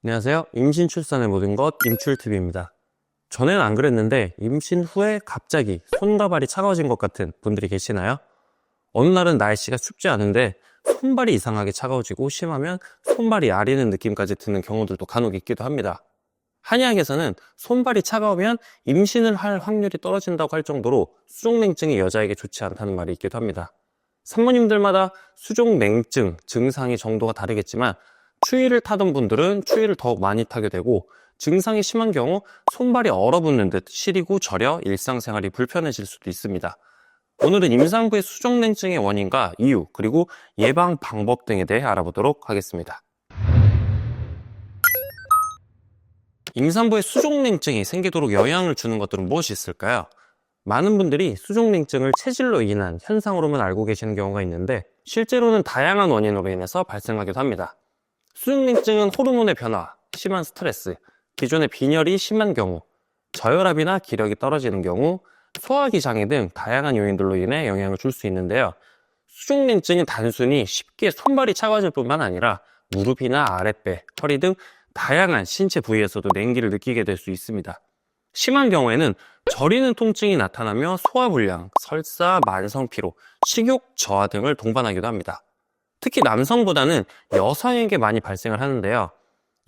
안녕하세요. 임신 출산의 모든 것 임출TV입니다. 전에는 안 그랬는데 임신 후에 갑자기 손과 발이 차가워진 것 같은 분들이 계시나요? 어느 날은 날씨가 춥지 않은데 손발이 이상하게 차가워지고 심하면 손발이 아리는 느낌까지 드는 경우들도 간혹 있기도 합니다. 한의학에서는 손발이 차가우면 임신을 할 확률이 떨어진다고 할 정도로 수족냉증이 여자에게 좋지 않다는 말이 있기도 합니다. 산모님들마다 수족냉증 증상의 정도가 다르겠지만 추위를 타던 분들은 추위를 더욱 많이 타게 되고 증상이 심한 경우 손발이 얼어붙는 듯 시리고 저려 일상생활이 불편해질 수도 있습니다. 오늘은 임산부의 수족냉증의 원인과 이유 그리고 예방 방법 등에 대해 알아보도록 하겠습니다. 임산부의 수족냉증이 생기도록 영향을 주는 것들은 무엇이 있을까요? 많은 분들이 수족냉증을 체질로 인한 현상으로만 알고 계시는 경우가 있는데 실제로는 다양한 원인으로 인해서 발생하기도 합니다. 수족냉증은 호르몬의 변화, 심한 스트레스, 기존의 빈혈이 심한 경우, 저혈압이나 기력이 떨어지는 경우, 소화기 장애 등 다양한 요인들로 인해 영향을 줄 수 있는데요. 수족냉증은 단순히 쉽게 손발이 차가워질 뿐만 아니라 무릎이나 아랫배, 허리 등 다양한 신체 부위에서도 냉기를 느끼게 될 수 있습니다. 심한 경우에는 저리는 통증이 나타나며 소화불량, 설사, 만성피로, 식욕 저하 등을 동반하기도 합니다. 특히 남성보다는 여성에게 많이 발생을 하는데요.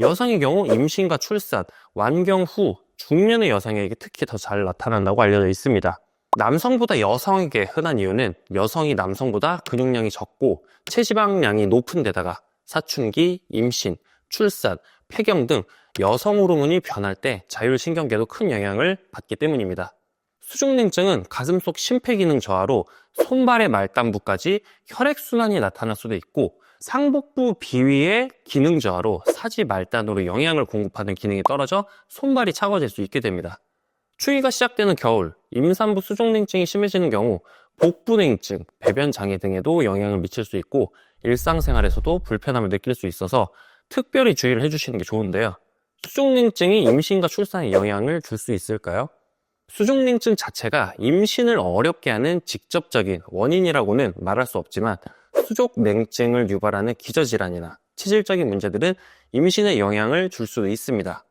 여성의 경우 임신과 출산, 완경 후 중년의 여성에게 특히 더 잘 나타난다고 알려져 있습니다. 남성보다 여성에게 흔한 이유는 여성이 남성보다 근육량이 적고 체지방량이 높은 데다가 사춘기, 임신, 출산, 폐경 등 여성 호르몬이 변할 때 자율신경계도 큰 영향을 받기 때문입니다. 수족냉증은 가슴속 심폐기능 저하로 손발의 말단부까지 혈액순환이 나타날 수도 있고 상복부 비위의 기능 저하로 사지 말단으로 영양을 공급하는 기능이 떨어져 손발이 차가워질 수 있게 됩니다. 추위가 시작되는 겨울, 임산부 수족냉증이 심해지는 경우 복부냉증, 배변장애 등에도 영향을 미칠 수 있고 일상생활에서도 불편함을 느낄 수 있어서 특별히 주의를 해주시는 게 좋은데요. 수족냉증이 임신과 출산에 영향을 줄 수 있을까요? 수족냉증 자체가 임신을 어렵게 하는 직접적인 원인이라고는 말할 수 없지만 수족냉증을 유발하는 기저질환이나 체질적인 문제들은 임신에 영향을 줄 수도 있습니다.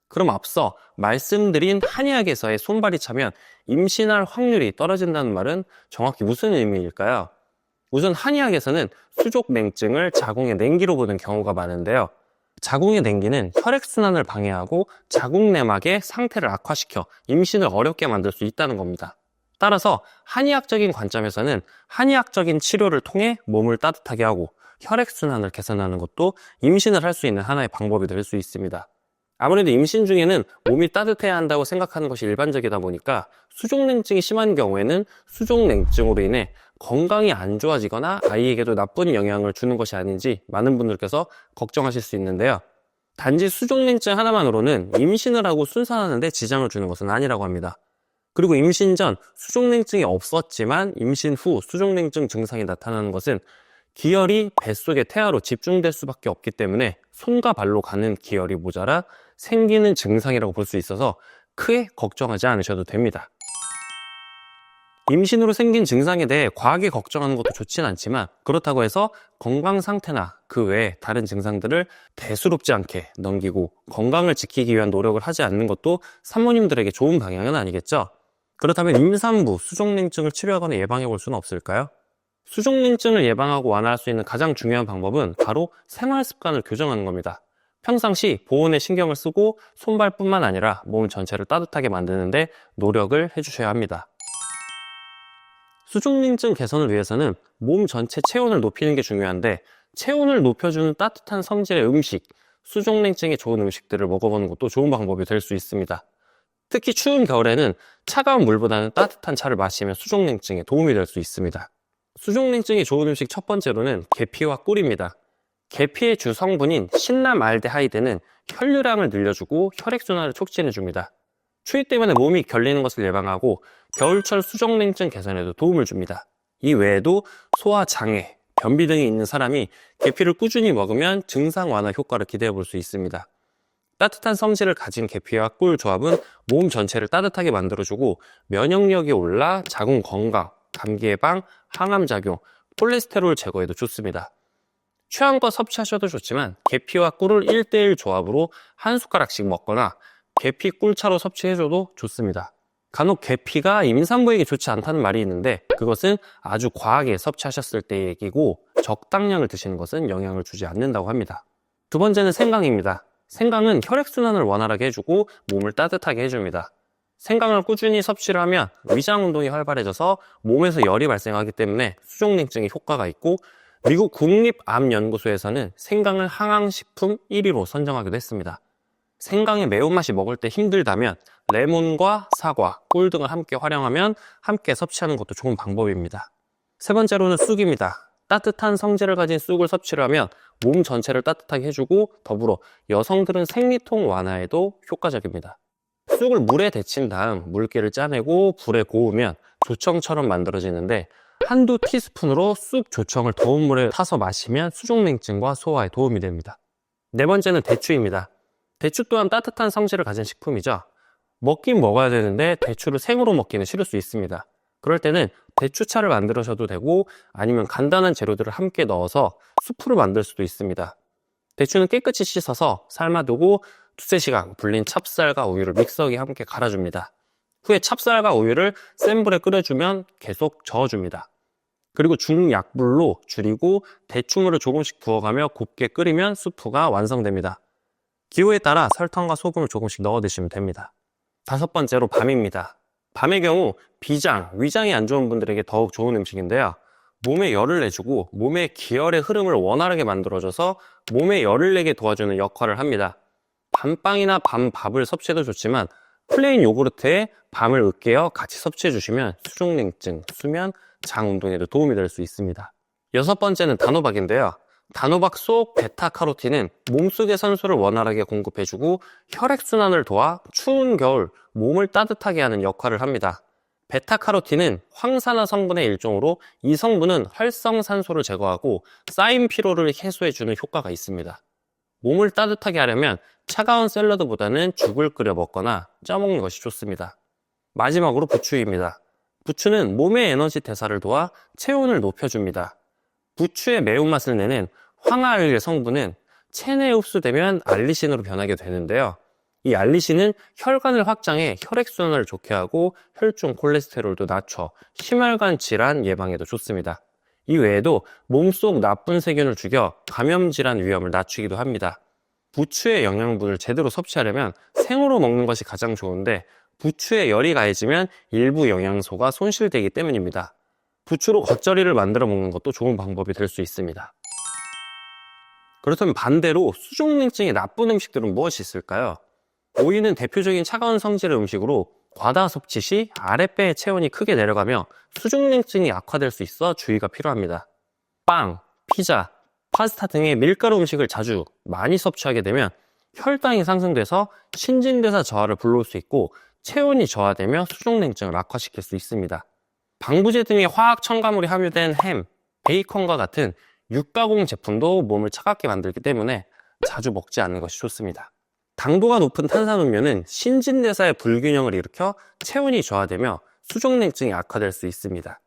그럼 앞서 말씀드린 한의학에서의 손발이 차면 임신할 확률이 떨어진다는 말은 정확히 무슨 의미일까요? 우선 한의학에서는 수족냉증을 자궁의 냉기로 보는 경우가 많은데요. 자궁의 냉기는 혈액순환을 방해하고 자궁 내막의 상태를 악화시켜 임신을 어렵게 만들 수 있다는 겁니다. 따라서 한의학적인 관점에서는 한의학적인 치료를 통해 몸을 따뜻하게 하고 혈액순환을 개선하는 것도 임신을 할 수 있는 하나의 방법이 될 수 있습니다. 아무래도 임신 중에는 몸이 따뜻해야 한다고 생각하는 것이 일반적이다 보니까 수족냉증이 심한 경우에는 수족냉증으로 인해 건강이 안 좋아지거나 아이에게도 나쁜 영향을 주는 것이 아닌지 많은 분들께서 걱정하실 수 있는데요. 단지 수족냉증 하나만으로는 임신을 하고 순산하는데 지장을 주는 것은 아니라고 합니다. 그리고 임신 전 수족냉증이 없었지만 임신 후 수족냉증 증상이 나타나는 것은 기혈이 뱃속의 태아로 집중될 수밖에 없기 때문에 손과 발로 가는 기혈이 모자라 생기는 증상이라고 볼 수 있어서 크게 걱정하지 않으셔도 됩니다. 임신으로 생긴 증상에 대해 과하게 걱정하는 것도 좋진 않지만 그렇다고 해서 건강 상태나 그 외에 다른 증상들을 대수롭지 않게 넘기고 건강을 지키기 위한 노력을 하지 않는 것도 산모님들에게 좋은 방향은 아니겠죠? 그렇다면 임산부 수족냉증을 치료하거나 예방해 볼 수는 없을까요? 수족냉증을 예방하고 완화할 수 있는 가장 중요한 방법은 바로 생활 습관을 교정하는 겁니다. 평상시 보온에 신경을 쓰고 손발뿐만 아니라 몸 전체를 따뜻하게 만드는 데 노력을 해주셔야 합니다. 수족냉증 개선을 위해서는 몸 전체 체온을 높이는 게 중요한데 체온을 높여주는 따뜻한 성질의 음식, 수족냉증에 좋은 음식들을 먹어보는 것도 좋은 방법이 될 수 있습니다. 특히 추운 겨울에는 차가운 물보다는 따뜻한 차를 마시면 수족냉증에 도움이 될 수 있습니다. 수족냉증에 좋은 음식 첫 번째로는 계피와 꿀입니다. 계피의 주 성분인 신라말데하이드는 혈류량을 늘려주고 혈액순환을 촉진해줍니다. 추위 때문에 몸이 결리는 것을 예방하고 겨울철 수족냉증 개선에도 도움을 줍니다. 이 외에도 소화 장애, 변비 등이 있는 사람이 계피를 꾸준히 먹으면 증상 완화 효과를 기대해 볼 수 있습니다. 따뜻한 성질을 가진 계피와 꿀 조합은 몸 전체를 따뜻하게 만들어주고 면역력이 올라 자궁 건강, 감기 예방, 항암 작용, 콜레스테롤 제거에도 좋습니다. 취향껏 섭취하셔도 좋지만 계피와 꿀을 1대1 조합으로 한 숟가락씩 먹거나 계피 꿀차로 섭취해줘도 좋습니다. 간혹 계피가 임산부에게 좋지 않다는 말이 있는데 그것은 아주 과하게 섭취하셨을 때의 얘기고 적당량을 드시는 것은 영향을 주지 않는다고 합니다. 두 번째는 생강입니다. 생강은 혈액순환을 원활하게 해주고 몸을 따뜻하게 해줍니다. 생강을 꾸준히 섭취를 하면 위장 운동이 활발해져서 몸에서 열이 발생하기 때문에 수족냉증에 효과가 있고 미국 국립암연구소에서는 생강을 항암식품 1위로 선정하기도 했습니다. 생강의 매운맛이 먹을 때 힘들다면 레몬과 사과, 꿀 등을 함께 활용하면 함께 섭취하는 것도 좋은 방법입니다. 세 번째로는 쑥입니다. 따뜻한 성질을 가진 쑥을 섭취를 하면 몸 전체를 따뜻하게 해주고 더불어 여성들은 생리통 완화에도 효과적입니다. 쑥을 물에 데친 다음 물기를 짜내고 불에 고우면 조청처럼 만들어지는데 한두 티스푼으로 쑥 조청을 더운 물에 타서 마시면 수족냉증과 소화에 도움이 됩니다. 네 번째는 대추입니다. 대추 또한 따뜻한 성질을 가진 식품이죠. 먹긴 먹어야 되는데 대추를 생으로 먹기는 싫을 수 있습니다. 그럴 때는 대추차를 만들어셔도 되고 아니면 간단한 재료들을 함께 넣어서 수프를 만들 수도 있습니다. 대추는 깨끗이 씻어서 삶아두고 두세 시간 불린 찹쌀과 우유를 믹서기에 함께 갈아줍니다. 후에 찹쌀과 우유를 센 불에 끓여주면 계속 저어줍니다. 그리고 중약불로 줄이고 대추물을 조금씩 부어가며 곱게 끓이면 수프가 완성됩니다. 기호에 따라 설탕과 소금을 조금씩 넣어 드시면 됩니다. 다섯 번째로 밤입니다. 밤의 경우 비장, 위장이 안 좋은 분들에게 더욱 좋은 음식인데요. 몸에 열을 내주고 몸의 기혈의 흐름을 원활하게 만들어줘서 몸에 열을 내게 도와주는 역할을 합니다. 밤빵이나 밤밥을 섭취해도 좋지만 플레인 요구르트에 밤을 으깨어 같이 섭취해 주시면 수족냉증, 수면, 장 운동에도 도움이 될 수 있습니다. 여섯 번째는 단호박인데요. 단호박 속 베타카로틴은 몸속의 산소를 원활하게 공급해주고 혈액순환을 도와 추운 겨울 몸을 따뜻하게 하는 역할을 합니다. 베타카로틴은 황산화 성분의 일종으로 이 성분은 활성산소를 제거하고 쌓인 피로를 해소해주는 효과가 있습니다. 몸을 따뜻하게 하려면 차가운 샐러드보다는 죽을 끓여 먹거나 쪄먹는 것이 좋습니다. 마지막으로 부추입니다. 부추는 몸의 에너지 대사를 도와 체온을 높여줍니다. 부추의 매운맛을 내는 황화알의 성분은 체내에 흡수되면 알리신으로 변하게 되는데요. 이 알리신은 혈관을 확장해 혈액순환을 좋게 하고 혈중 콜레스테롤도 낮춰 심혈관 질환 예방에도 좋습니다. 이 외에도 몸속 나쁜 세균을 죽여 감염 질환 위험을 낮추기도 합니다. 부추의 영양분을 제대로 섭취하려면 생으로 먹는 것이 가장 좋은데 부추에 열이 가해지면 일부 영양소가 손실되기 때문입니다. 부추로 겉절이를 만들어 먹는 것도 좋은 방법이 될 수 있습니다. 그렇다면 반대로 수족냉증에 나쁜 음식들은 무엇이 있을까요? 오이는 대표적인 차가운 성질의 음식으로 과다 섭취 시 아랫배의 체온이 크게 내려가며 수족냉증이 악화될 수 있어 주의가 필요합니다. 빵, 피자, 파스타 등의 밀가루 음식을 자주 많이 섭취하게 되면 혈당이 상승돼서 신진대사 저하를 불러올 수 있고 체온이 저하되며 수족냉증을 악화시킬 수 있습니다. 방부제 등의 화학 첨가물이 함유된 햄, 베이컨과 같은 육가공 제품도 몸을 차갑게 만들기 때문에 자주 먹지 않는 것이 좋습니다. 당도가 높은 탄산음료는 신진대사의 불균형을 일으켜 체온이 저하되며 수족냉증이 악화될 수 있습니다.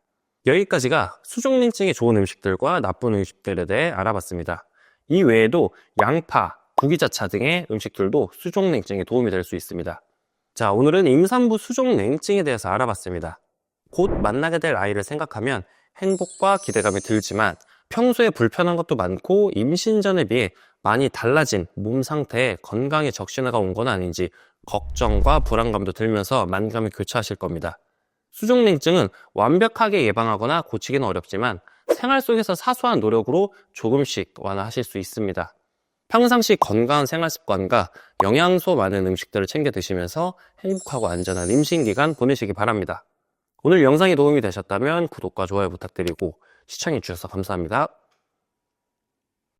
여기까지가 수족냉증에 좋은 음식들과 나쁜 음식들에 대해 알아봤습니다. 이 외에도 양파, 구기자차 등의 음식들도 수족냉증에 도움이 될 수 있습니다. 자, 오늘은 임산부 수족냉증에 대해서 알아봤습니다. 곧 만나게 될 아이를 생각하면 행복과 기대감이 들지만 평소에 불편한 것도 많고 임신 전에 비해 많이 달라진 몸 상태에 건강에 적신호가 온 건 아닌지 걱정과 불안감도 들면서 만감을 교차하실 겁니다. 수족냉증은 완벽하게 예방하거나 고치기는 어렵지만 생활 속에서 사소한 노력으로 조금씩 완화하실 수 있습니다. 평상시 건강한 생활 습관과 영양소 많은 음식들을 챙겨 드시면서 행복하고 안전한 임신기간 보내시기 바랍니다. 오늘 영상이 도움이 되셨다면 구독과 좋아요 부탁드리고 시청해주셔서 감사합니다.